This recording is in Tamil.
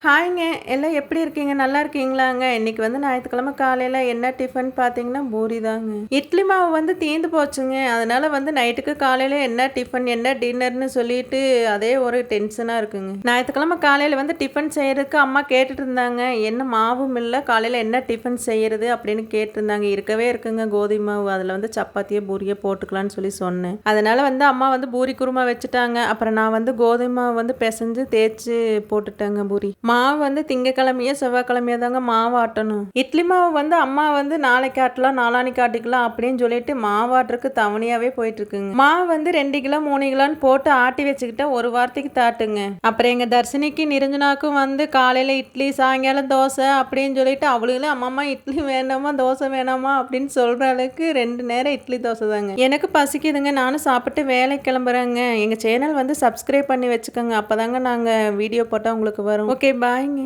ஹாய்ங்க. எல்லாம் எப்படி இருக்கீங்க? நல்லா இருக்கீங்களாங்க? இன்னைக்கு வந்து ஞாயித்துக்கிழமை காலையில என்ன டிஃபன் பார்த்தீங்கன்னா, பூரி தாங்க. இட்லி மாவு வந்து தீந்து போச்சுங்க. அதனால வந்து நைட்டுக்கு காலையில என்ன டிஃபன், என்ன டின்னர்ன்னு சொல்லிட்டு அதே ஒரு டென்ஷனா இருக்குங்க. ஞாயித்துக்கிழமை காலையில வந்து டிஃபன் செய்யறதுக்கு அம்மா கேட்டுட்டு இருந்தாங்க. என்ன மாவும் இல்ல, காலையில என்ன டிஃபன் செய்யறது அப்படின்னு கேட்டிருந்தாங்க. இருக்கவே இருக்குங்க கோதுமை மாவு. அதில வந்து சப்பாத்தியோ, பூரியோ போட்டுக்கலான்னு சொல்லி சொன்னேன். அதனால வந்து அம்மா வந்து பூரி குருமா வச்சுட்டாங்க. அப்புறம் நான் வந்து கோதுமை மாவு வந்து பிசைஞ்சு தேய்ச்சு போட்டுட்டேங்க பூரி. மாவு வந்து திங்கக்கிழமையோ செவ்வாய்க்கிழமையோ தாங்க மாவு ஆட்டணும். இட்லி மாவு வந்து அம்மா வந்து நாளைக்கு ஆட்டலாம், நாளான்னைக்கு ஆட்டிக்கலாம் அப்படின்னு சொல்லிட்டு மாவாட்டுறதுக்கு தவணையாவே போயிட்டு இருக்குங்க. மாவு வந்து 2 கிலோ 3 கிலோன்னு போட்டு ஆட்டி வச்சுக்கிட்டா ஒரு வாரத்துக்கு தாட்டுங்க. அப்புறம் எங்க தர்ஷினிக்கு நிரஞ்சனாக்கும் வந்து காலையில இட்லி, சாயங்காலம் தோசை அப்படின்னு சொல்லிட்டு அவளுங்களும் அம்மா இட்லி வேணாமா தோசை வேணாமா அப்படின்னு சொல்ற அளவுக்கு 2 நேரம் இட்லி தோசை தாங்க. எனக்கு பசிக்குதுங்க. நானும் சாப்பிட்டு வேலைக்கு கிளம்புறேங்க. எங்க சேனல் வந்து சப்ஸ்கிரைப் பண்ணி வச்சுக்கோங்க. அப்பதாங்க நாங்க வீடியோ போட்டா உங்களுக்கு வரும். ஓகே பாய்ங்க.